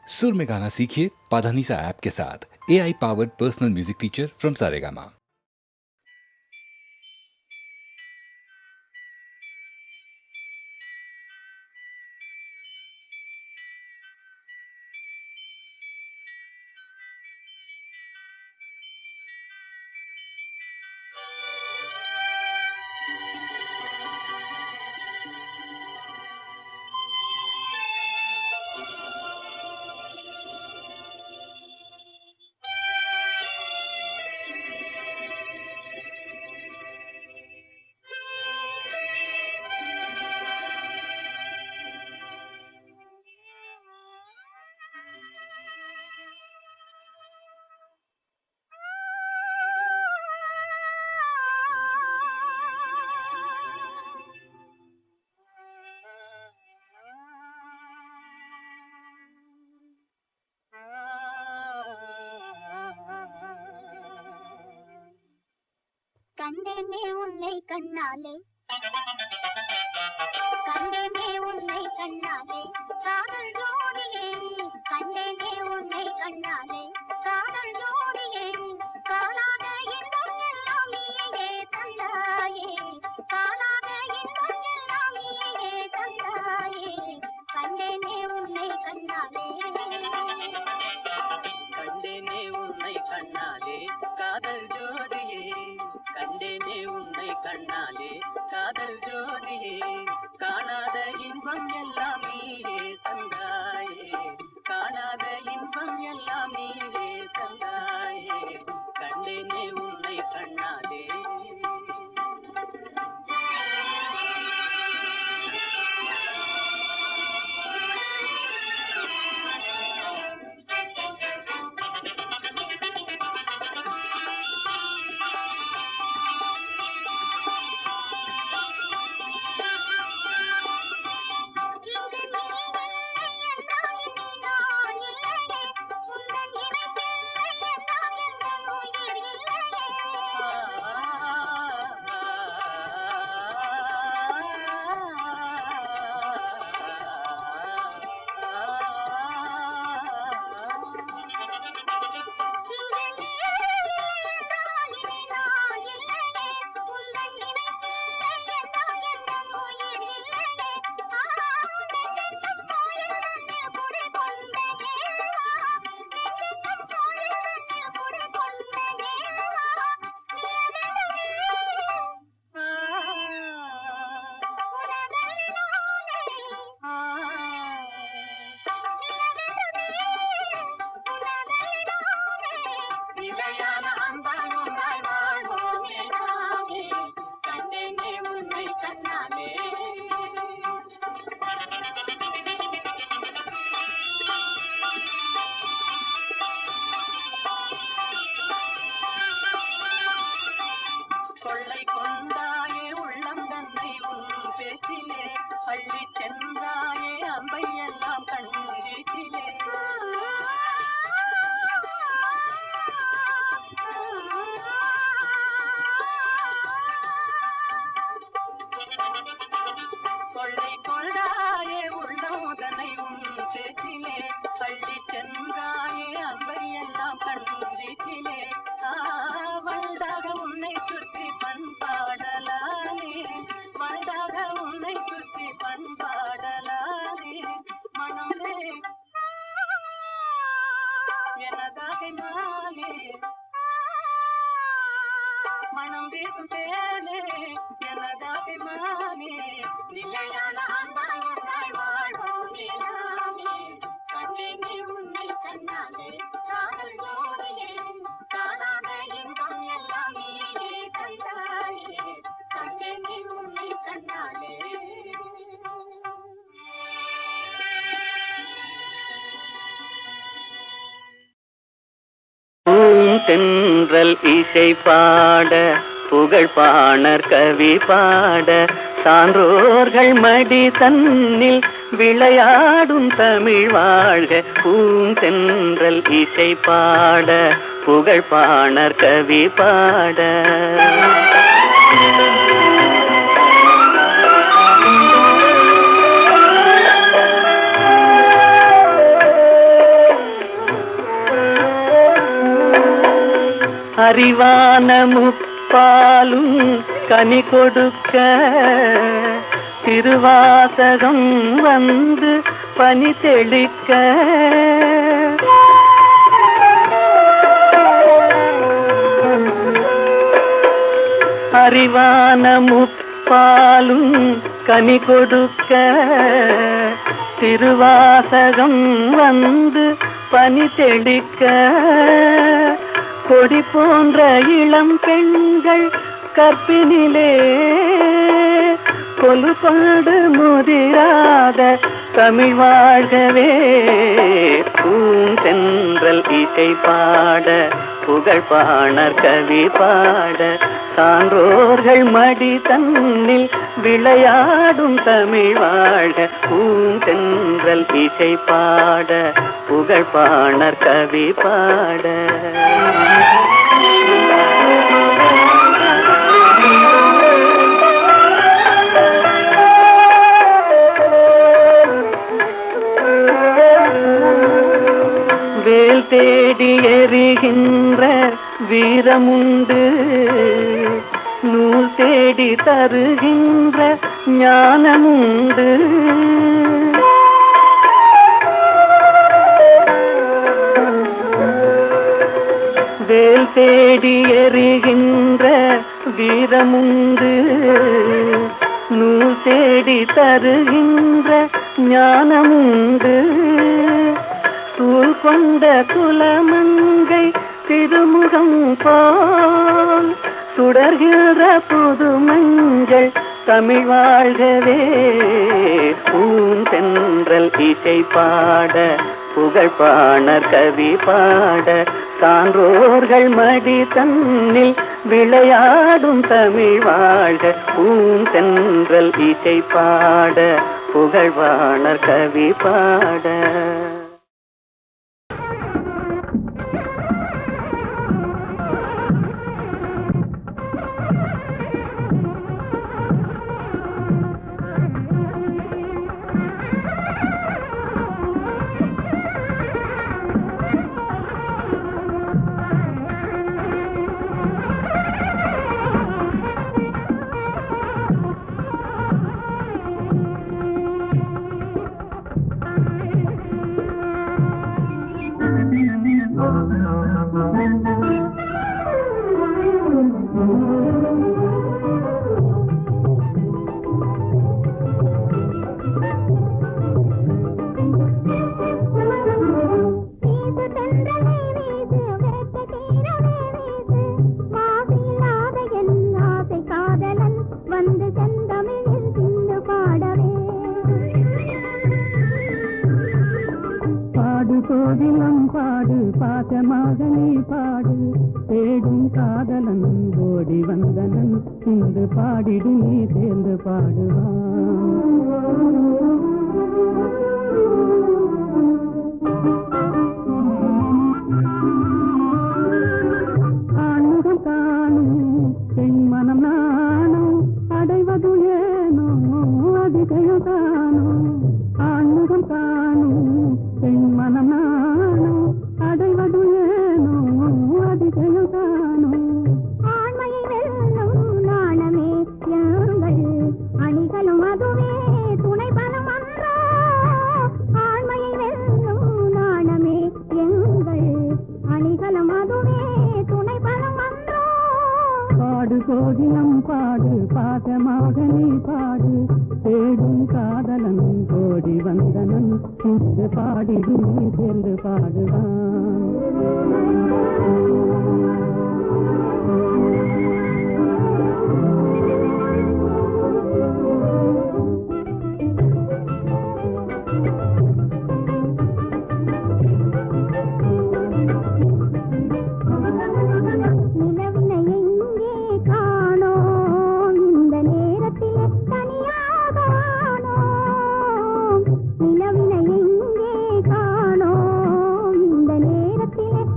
सुर में गाना सीखिए पाधानीसा ऐप के साथ। AI powered personal music teacher from Saregama. கண்டேனே உன்னை கண்ணாலே கண்டேனே உன்னை கண்ணாலே காதல் ஜோதியே கண்டேனே உன்னை கண்ணாலே காதல் ஜோதியே காணாத இன்பம் எல்லாம் நீயே தந்தாயே காணாத இன்பம் எல்லாம் நீயே தந்தாயே கண்டேனே உன்னை கண்ணாலே கண்டேனே உன்னை கண்ணாலே காதல் ஜோதியே கண்டேனே உன்னை கண்ணாலே காதல் ஜோதியே காணாத இன்பம் எல்லாம் நீயே தந்தாயே காணாத இன்பம் எல்லாம் நீயே தந்தாயே கண்டேனே உன்னை கண்ணாலே கொள்ளை கொண்டாயே உள்ளம் தன்னை உன் பேச்சிலே பள்ளி சென்றாயே அம்பை எல்லாம் கண்ணீட்டிலே கொள்ளை கொண்டாயே உள்ளம் தன்னை உன் பேச்சிலே பள்ளி சென்றாயே அம்பை எல்லாம் கண்ணீட்டிலே வண்டாக உன்னை சுற்றி பண்பாடலானே வண்டாக உன்னை சுற்றி பண்பாடலானே மனமே எனதாக நானே மனம் வீசும் தேனே எனதாக மானே நிலையான அன்பாய் வாழ்வோம் எல்லாமே கண்டேனே உன்னை கண்ணாலே காதல் ஜோதியே காணாத இன்பம் எல்லாம் நீயே தந்தாயே கண்டேனே உன்னை கண்ணாலே தென்றல் இசை பாட புகழ் பாணர் கவி பாட சான்றோர்கள் மடி தன்னில் விளையாடும் தமிழ் வாழ்க பூந்தென்றல் இசை பாட புகழ் பாணர் கவி பாட அறிவான முப்பாலும் கனி கொடுக்க திருவாசகம் வந்து பனி தெளிக்க அறிவான முப்பாலும் கனி கொடுக்க திருவாசகம் வந்து பனி தெளிக்க கொடி போன்ற இளம் பெண்கள் கற்பினிலே கொலு கொண்டு முதிராத தமிழ் வாழ்கவே பூந்தென்றல் இசை பாட புகழ் பாணர் கவி பாட சான்றோர்கள் மடி தன்னில் விளையாடும் தமிழ் வாழ்க பூந்தென்றல் இசை பாட புகழ் பாணர் கவி பாட வேல் தேடி எறிகின்ற வீரமுண்டு நூல் தேடி தருகின்ற ஞானமுண்டு வேல் தேடி எறிகின்ற வீரமுண்டு நூல் தேடி தருகின்ற ஞானமுண்டு தூள் கொண்ட குலமங்கை திருமுகம் போல் சுடர்கிற புது மஞ்சள் தமிழ் வாழ்கவே பூந்தென்றல் இசை பாட புகழ் பாணர் கவி பாட சான்றோர்கள் மடி தன்னில் விளையாடும் தமிழ் வாழ்க பூந்தென்றல் இசை பாட புகழ் பாணர் கவி பாட கோதிலம் பாடு பாசமாக நீ பாடு தேடும் காதலன் ஓடி வந்தனன் இன்று பாடிடு நீ சேர்ந்து ஆண்முகம் காணும் பெண் மனம் நானும் அடைவது ஏனோ அதிசயம் காணும் ஆண்முகம் காணும் பெண் மனம் நானும் அடைவது ஏனோ அதிசயம் காணும் ஆண்மையை வெல்லும் நாணமே எங்கள் அணிகளும் அதுவே துணை பலம் அன்றோ ஆண்மையை வெல்லும் நாணமே எங்கள் அணிகளும் அதுவே துணை பலம் அன்றோ பாடு கோதிலம் பாடு பாசமாக நீ பாடு தேடும் காதலன் கோடி வந்தனன் இன்று பாடிடு நீ சேர்ந்து பாடுவான்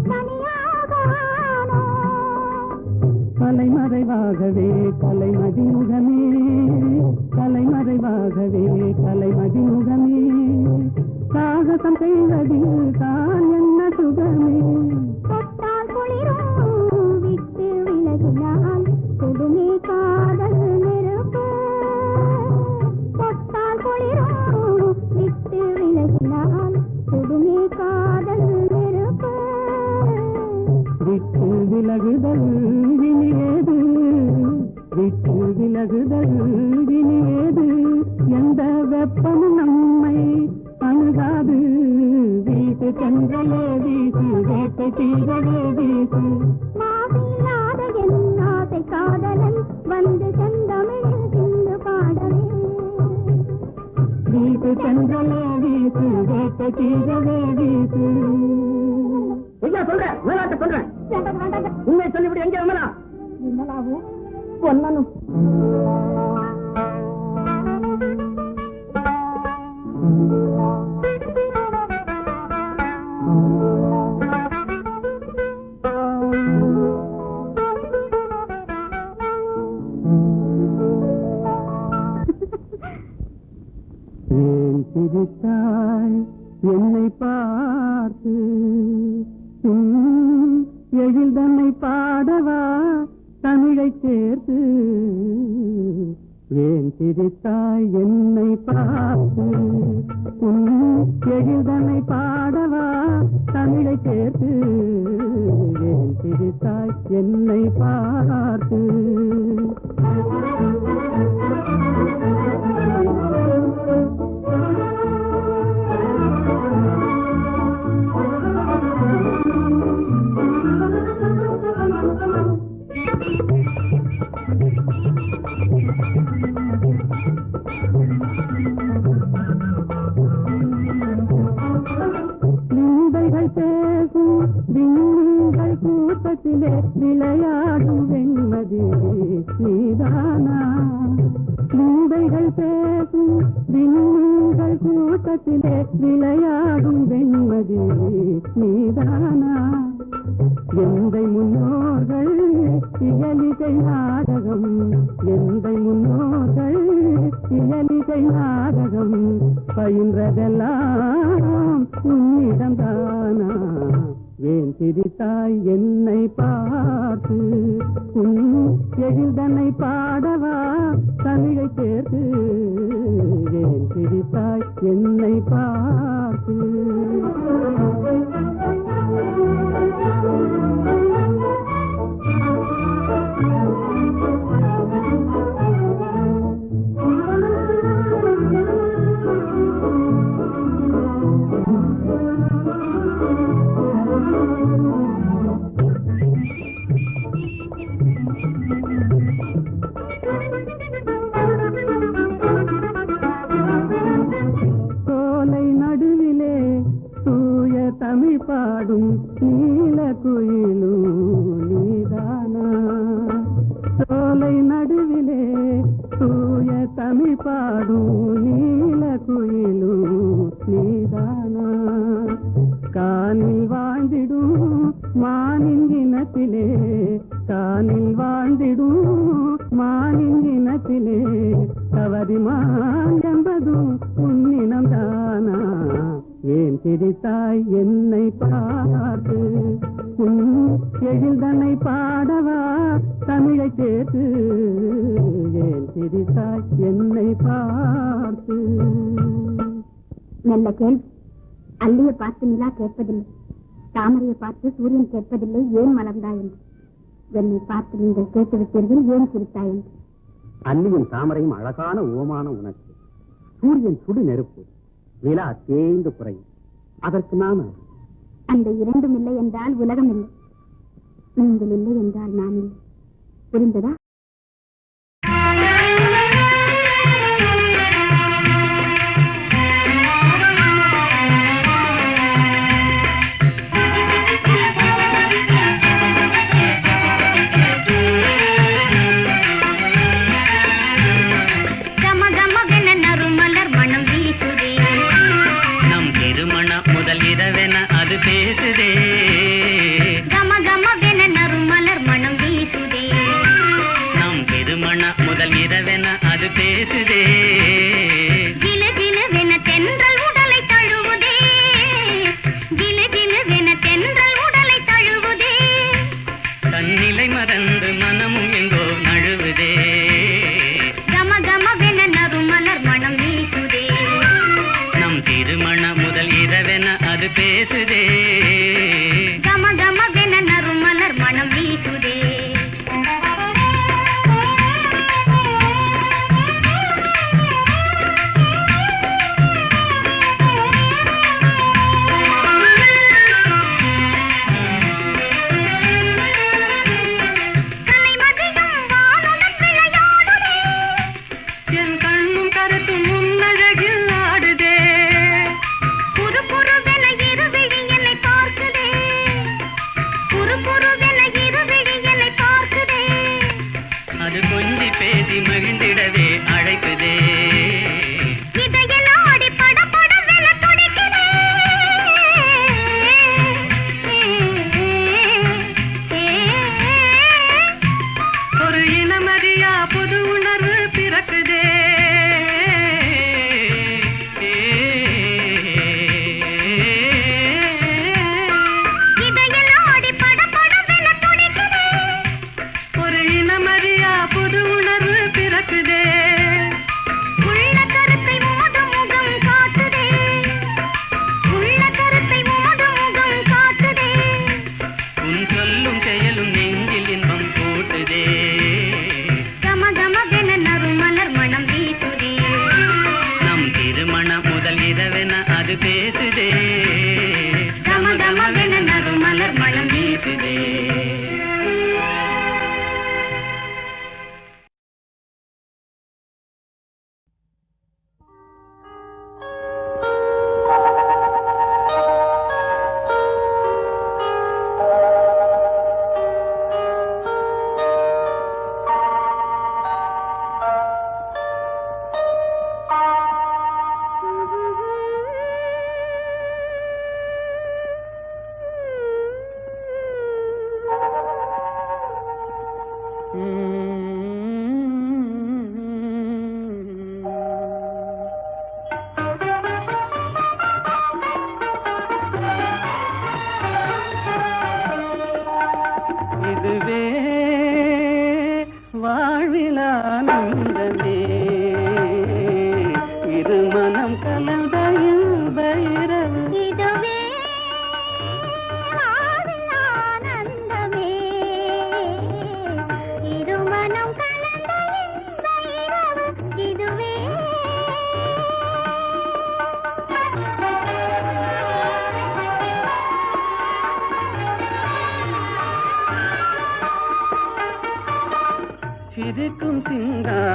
தனியாக சென்றலே வீசு வேட்டை தீரவே வீசு மாசில்லாத என் ஆசை காதலன் வந்து செந்தமிழில் சிந்து பாடவே வீசு சென்றலே வீசு வேட்டை தீரவே வீசு. சொல்றேன் விளையாட்ட சொல்றேன் உண்மை சொல்லிவிடு. எங்க விமலா? விமலாவும் பொன்னனும் ஏன் சிரித்தாய் என்னை பார்த்து எழில் தன்னை பாடவா தமிழை சேர்த்து. ஏன் சிரித்தாய் என்னை பார்த்து எழில் தன்னை பாடவா தமிழை சேர்த்து. ஏன் சிரித்தாய் என்னை பார்த்து. பேசும் விண்கள் கூட்டத்திலே விளையாடும் வெண்மதி நீதானா. விந்தைகள் பேசும் விண்கள் கூட்டத்திலே விளையாடும் வெண்மதி நீதானா. எந்தை முன்னோர்கள் இயலிகை நாடகம் எந்தை முன்னோர்கள் இயலிகை நாடகம் பயின்றதெல்லாம் உன்னிடம்தானா. ஏன் சிரித்தாய் என்னை பார்த்து எழில்தனை பாடவா தமிழை சேர்த்து. ஏன் சிரித்தாய் என்னை பார்த்து. தமிழ் பாடும் நீல குயிலும் நீதானா. சோலை நடுவிலே தூய தமிழ் பாடும் நீல குயிலும் நீதானா. காணில் வாழ்ந்திடும் மானின் இனத்திலே காணில் வாழ்ந்திடும் மானின் இனத்திலே தவறிமான் என்பதும் உன்னினம்தானா. ஏன் சிரித்தாய் என்னை பார்த்து எழில்தனை பாடவா தமிழை சேர்த்து. ஏன் சிரித்தாய் என்னை பார்த்து. நல்ல கேள்வி. அல்லியை பார்த்து நிலா கேட்பதில்லை, தாமரையை பார்த்து சூரியன் கேட்பதில்லை ஏன் மலர்ந்தாய் என்று. என்னை பார்த்து நீங்கள் கேட்டுவிட்டீர்கள் ஏன் சிரித்தாய் என்று. அல்லியும் தாமரையும் அழகான ஓமான உணர்ச்சி. சூரியன் சுடு நெருப்பு, நிலா தேய்ந்து குறையும். அதற்கு நான் அந்த இரண்டும் இல்லை என்றால் உலகம் இல்லை. நீங்கள் இல்லை என்றால் நான் இல்லை. புரிந்ததா?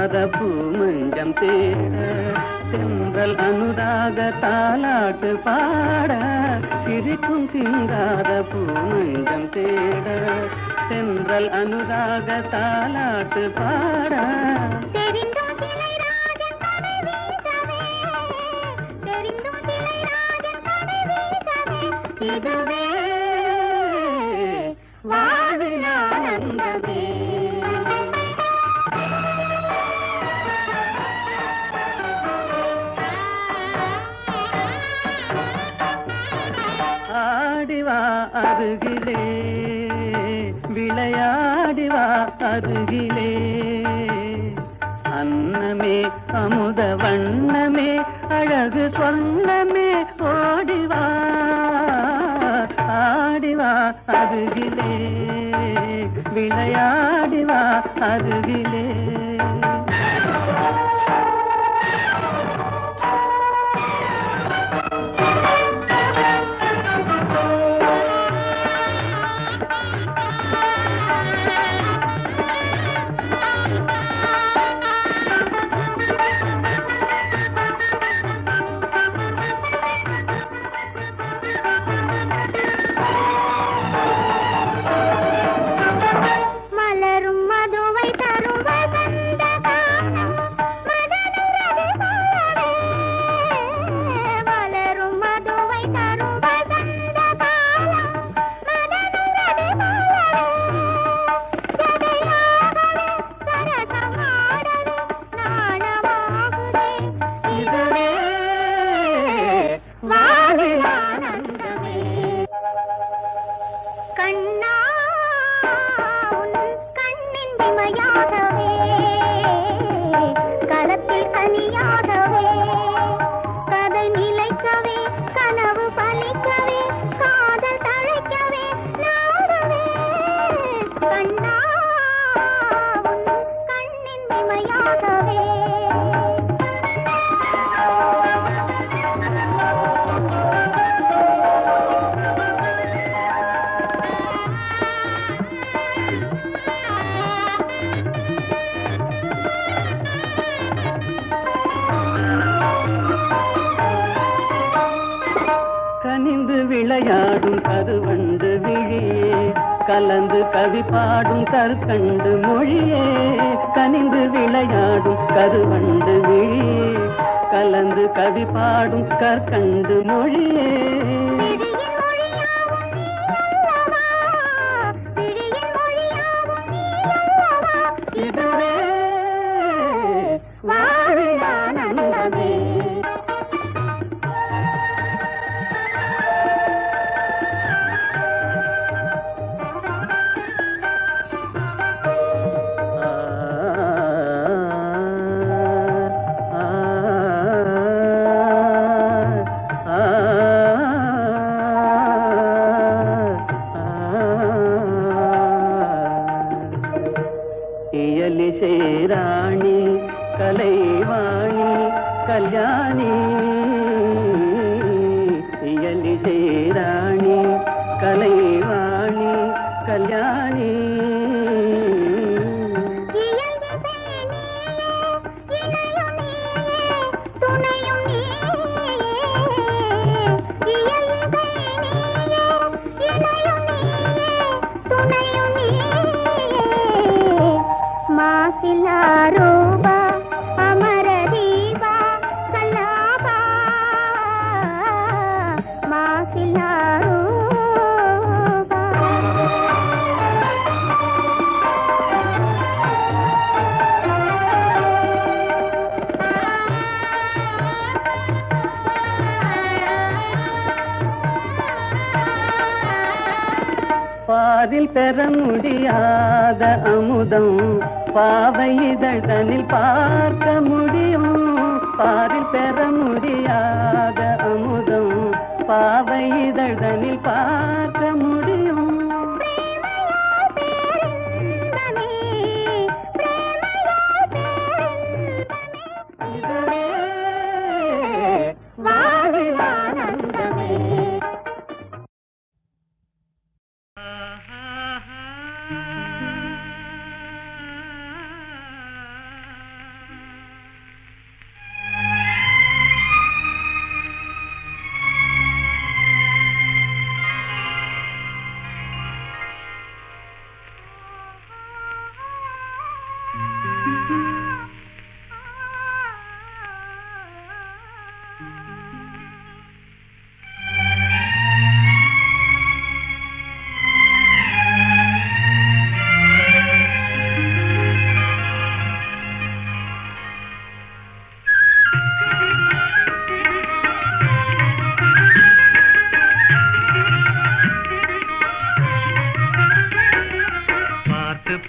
சிங்கார பூமஞ்சம் தேட தென்றல் அனுராக தாலாட்டு பாட சிரிக்கும் சிங்கார பூமஞ்சம் தேட தென்றல் அனுராக தாலாட்டு பாட இதுவே வாழ்வின் ஆனந்தமே. ஆடிவா அருகிலே விளையாடிவா அருகிலே அன்னமே அமுத வண்ணமே அழகு சொன்னமே ஓடிவா ஆடிவா அருகிலே விளையாடிவா அருகிலே. விளையாடும் கருவண்டு விழியே கலந்து கவி பாடும் கற்கண்டு மொழியே கனிந்து விளையாடும் கருவண்டு விழியே கலந்து கவி பாடும் கற்கண்டு மொழியே இதுவே வாழியானந்தமே. ராணி கலைவாணி கல்யாணி இயலிசை ராணி கலைவாணி கல்யாணி மாசிலாரூபா அமரதீபா கலாபா மாசிலாரூபா பாதில் பெற முடியாத அமுதம் பாவை இதழ்தனில் பார்க்க முடியும் பாதில் பெற முடியாத அமுதம் பாவை இதழ்தனில் பார்க்க முடியும் இதுவே வாழியானந்தமே.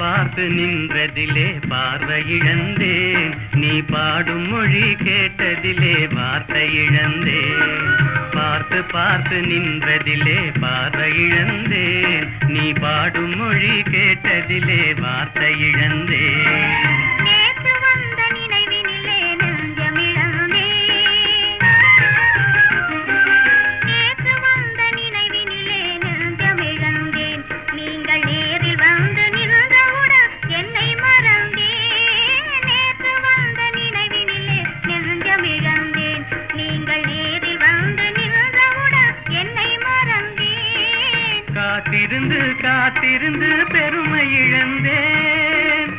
பார்த்து நின்றதிலே பார்வை இழந்தேன், நீ பாடும் மொழி கேட்டதிலே வார்த்தை இழந்தேன். பார்த்து பார்த்து நின்றதிலே பார்வை இழந்தேன், நீ பாடும் மொழி கேட்டதிலே வார்த்தை இழந்தேன். நேற்று வந்த நினைவினிலே நெஞ்சமிழந்தேன், நேற்று வந்த நினைவினிலே நெஞ்சமிழந்தேன். நீங்கள் நேரில் வந்து நின்றவுடன் என்னை மறந்தேன். நேற்று வந்த நினைவினிலே நெஞ்சமிழந்தேன், நீங்கள் நேரில் வந்து நின்றவுடன் என்னை மறந்தேன். காத்திருந்து காத்திருந்து பெருமை இழந்தேன்.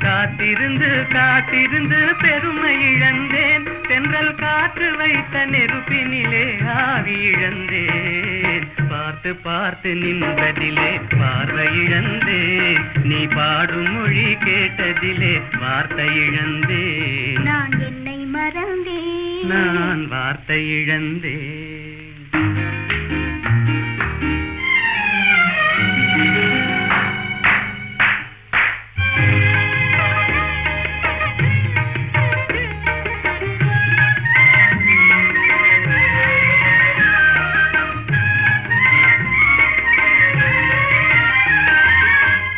காத்திருந்து காத்திருந்து பெருமை இழந்தேன், தென்றல் காற்று வைத்த நெருப்பினிலே ஆவி இழந்தேன். பார்த்து பார்த்து நின்றதிலே பார்வை இழந்தேன், நீ பாடும் மொழி கேட்டதிலே வார்த்தை இழந்தேன். நான் என்னை மறந்தேன், நான் வார்த்தை இழந்தேன்.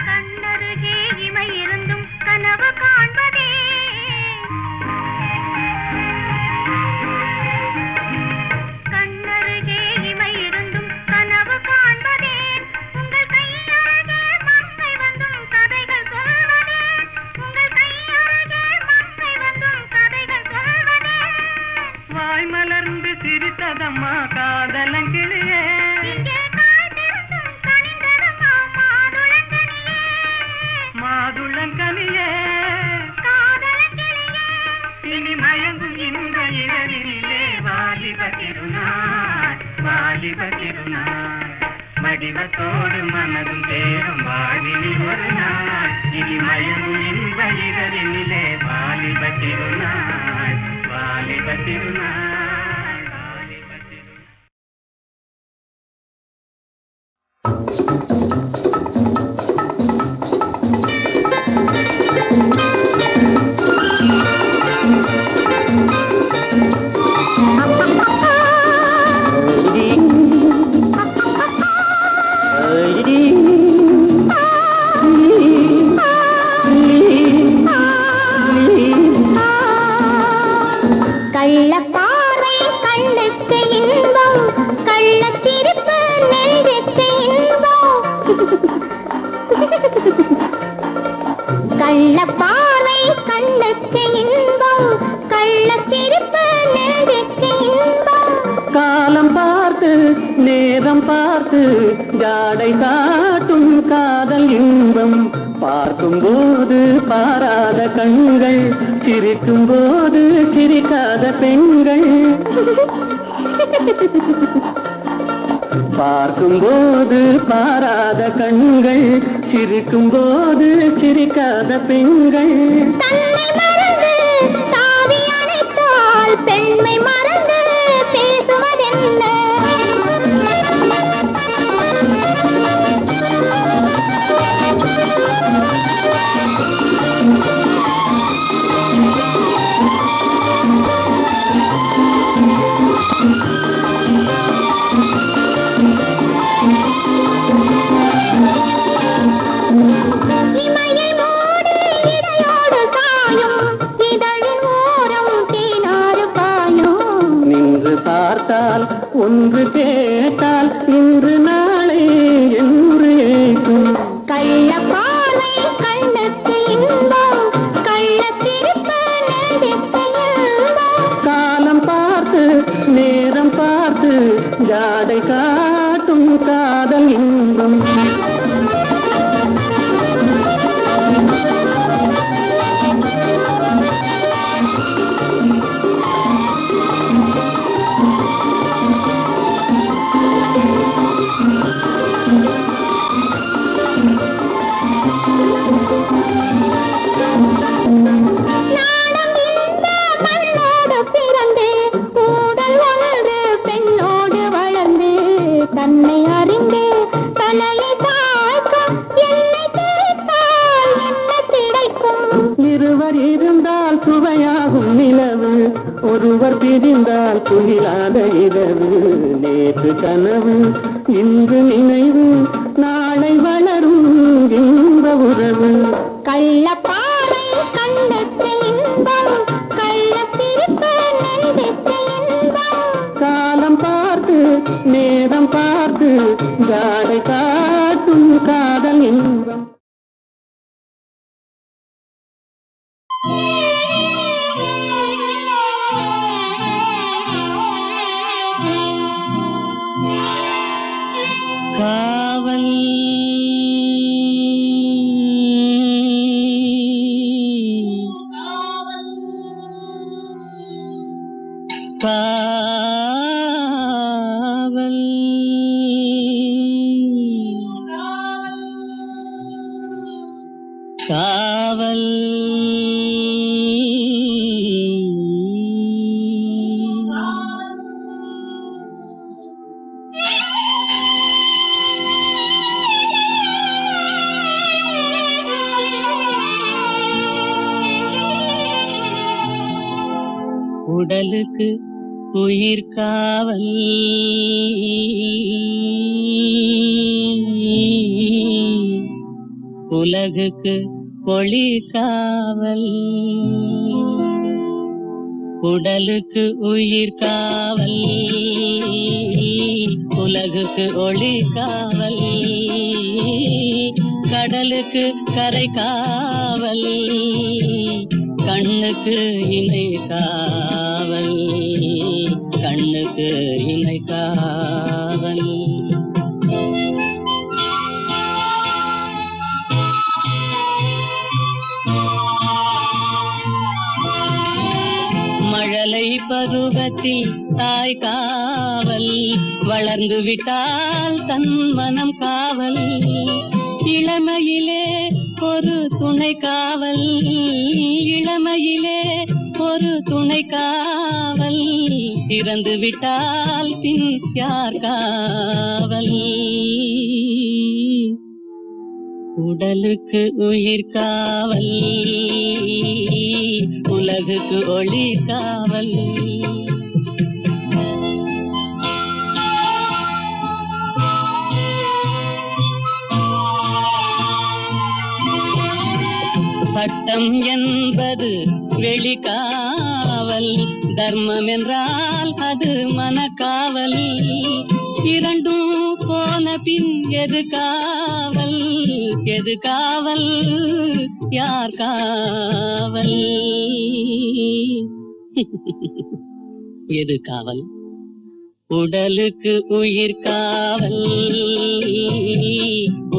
கண்ணருகே இமை இருந்தும் கனவு காண்பதே, கண்ணருகே இமை இருந்தும் கனவு காண்பதே. உங்கள் கையருகே மங்கை வந்தும் கதைகள் சொல்வதே, உங்கள் கையருகே மங்கை வந்தும் கதைகள் சொல்வதே. வாய் மலர்ந்து சிரித்ததம்மா காதலங்கிளியே, இங்கே காய்ந்திருந்தும் கனிந்ததம்மா மாதுளங்கனியே, மாதுளங்கனியே. காதலங்கிளியே. இனி மயங்கும் இந்த இரவினிலே வாலிப திருநாள், வாலிப திருநாள். மடிவத்தோடு மனதும் தேரும் வாழ்வினில் ஒரு நாள். இனி மயங்கும் இந்த இரவினிலே வாலிப திருநாள், வாலிப திருநாள், வாலிப திருநாள். கள்ளப்பாறை கண்ணுக்கு இன்பம், கள்ளச்சிரிப்பு நெஞ்சுக்கு இன்பம். கள்ளப்பாறை கண்ணுக்கு இன்பம், கள்ளச்சிரிப்பு நெஞ்சுக்கு இன்பம். காலம் பார்த்து நேரம் பார்த்து ஜாடை காட்டும் காதல் இன்பம். பார்க்கும் போது பாராத கண்கள், சிரிக்கும் போது சிரிக்காத பெண்கள். பார்க்கும் போது பாராத கண்கள், சிரிக்கும் போது சிரிக்காத பெண்கள். தன்னை மறந்து தாவி அணைத்தால் பெண்மை மறந்து பேசுவதென்ன? இமையை மூடி இடையோடு சாயும், இதழின் ஓரம் தேனாறு பாயும். நின்று பார்த்தால் ஒன்று கேட்டால் இன்று நாளை என்று ஏற்றும். கள்ளப்பாறை கண்ணுக்கு இன்பம், கள்ளச்சிரிப்பு நெஞ்சுக்கு இன்பம். காலம் பார்த்து நேரம் பார்த்து ஜாடை காட்டும் காதல் இன்பம். நானும் இந்த மண்ணோடு பிறந்து ஊடல் ஒருவர் பிரிந்தால் துயிலாத இரவு, நேற்று கனவு இன்று நினைவு, நாளை வளரும் இன்ப உறவு. கள்ளப்பாறை கண்ணுக்கு இன்பம், கள்ளத்திருப்பு நெஞ்சுக்கு இன்பம். காலம் பார்த்து நேரம் பார்த்து ஜாடை காட்டும் காதல் இன்பம். காவல் காவல் காவல் உடலுக்கு உயிர் காவல், உலகுக்கு ஒளி காவல். உடலுக்கு உயிர் காவல், உலகுக்கு ஒளி காவல். கடலுக்கு கரை காவல், கண்ணுக்கு இணை காவல், கண்ணுக்கு இணை காவல். மழலை பருவத்தில் தாய் காவல், வளர்ந்து விட்டால் தன் மனம் காவல். இளமையிலே ஒரு துணை காவல், இளமையிலே ஒரு துணை காவல். இறந்து விட்டால் பின் யார் காவல்? உடலுக்கு உயிர் காவல், உலகுக்கு ஒளி காவல். சட்டம் என்பது வெளிக்காவல், தர்மம் என்றால் அது மனக்காவல். இரண்டும் போன பின் எது காவல்? எது காவல்? யார் காவல்? எது காவல்? உடலுக்கு உயிர் காவல்,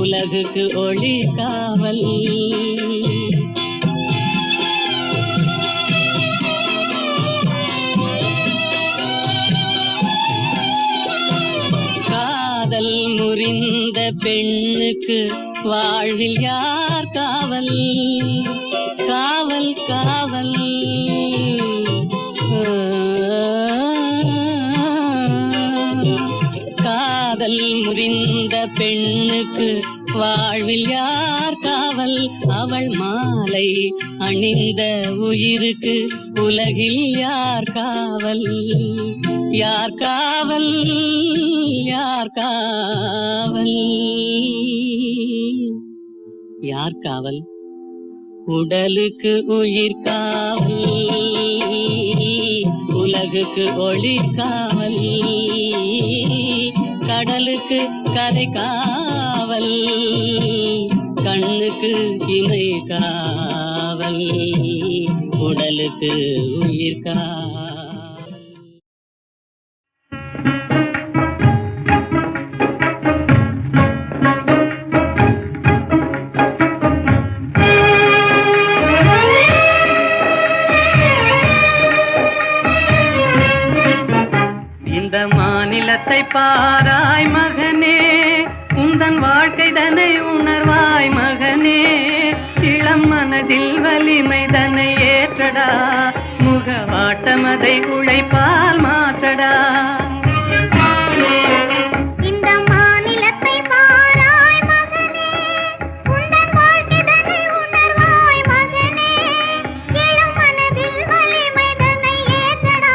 உலகுக்கு ஒளி காவல். காதல் முறிந்த பெண்ணுக்கு வாழ்வில் யார் காவல்? காவல் காவல். காதல் முறிந்த பெண்ணுக்கு வாழ்வில் யார் காவல்? அவள் மாலை அணிந்த உயிருக்கு உலகில் யார் காவல்? யார் காவல்? யார் காவல்? யார் காவல்? உடலுக்கு உயிர் காவல், உலகுக்கு ஒளி காவல். கடலுக்கு கரை காவல், கண்ணுக்கு இணை காவல். உடலுக்கு உயிர் காவல். மாநிலத்தை பாராய் மகனே, உந்தன் வாழ்க்கை தன்னை உணர்வாய் மகனே. இளம் மனதில் வலிமை தன்னை ஏற்றடா, முகவாட்டமதை உழைப்பால் மாற்றடா. உணர்வாய் மகனே, இளம் மனதில் வலிமை தன்னை ஏற்றடா,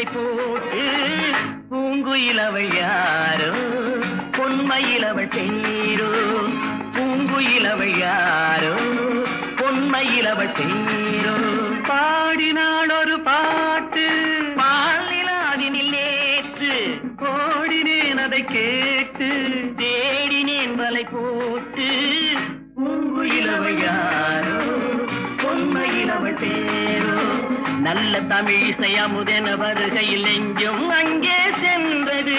வலை போட்டு பூங்குயிலவள் யாரோ பொன்மையிலவள் தேரோ பூங்குயிலவள் யாரோ பொன்மையிலவள் தேரோ பாடினாள் ஒரு பாட்டு பாலிலாவினில் நேற்று ஓடினேன் அதை கேட்டு தேடினேன் வலை போட்டு பூங்குயிலவள் யாரோ பொன்மையிலவள் தேரோ நல்ல தமிழ் இசையமுதென வருகையில் நெஞ்சும் அங்கே சென்றது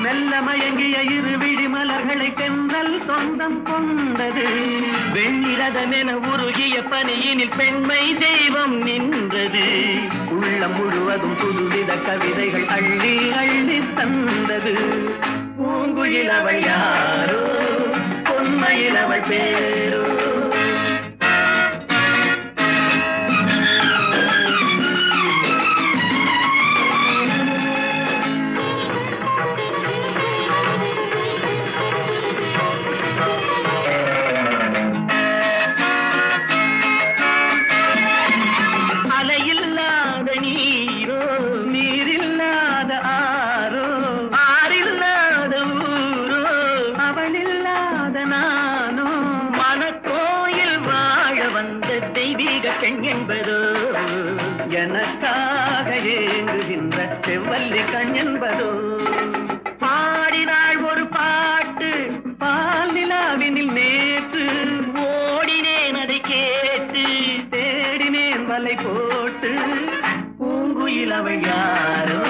மெல்ல மயங்கிய இரு விழி மலர்களை தென்றல் சொந்தம் கொண்டது வெண்ணிரதமென உருகிய பனியினில் பெண்மை தெய்வம் நின்றது உள்ளம் முழுவதும் புதுவித கவிதைகள் அள்ளி அள்ளி தந்தது பூங்குயிலவள் யாரோ பொன்மையிலவள் பேரோ எனக்காக ஏங்குகின்ற செவ்வல்லி கண் என்பதோ பாடினாள் ஒரு பாட்டு பால் நிலாவினில் நேற்று ஓடினேன் அதை கேட்டு தேடினேன் வலை போட்டு பூங்குயிலவள் யாரோ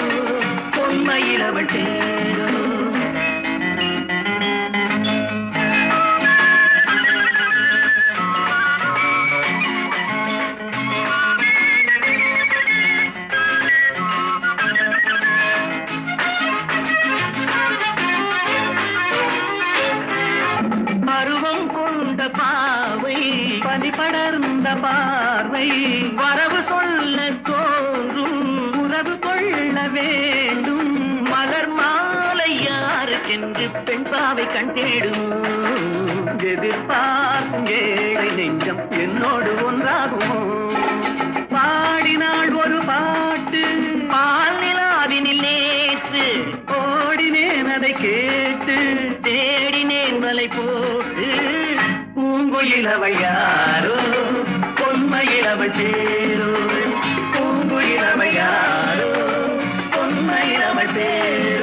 பொன்மையிலவள் தேரோ பாவை பனி படர்ந்த பார்வை வரவு சொல்ல தோன்றும் உறவு கொள்ள வேண்டும் மலர் மாலை யாருக்கென்று பெண் பாவை கண் தேடும் எதிர்பார்க்கும் ஏழை நெஞ்சம் என்னோடு ஒன்றாகுமோ பாடினாள் ஒரு பாட்டு பால் நிலாவினில் நேற்று ஓடினேன் அதை கேட்டு தேடினேன் வலை போட்டு பூங்குயிலவள் யாரோ பொன்மையிலவள் தேரோ பூங்குயிலவள் யாரோ பொன்மையிலவள் தேரோ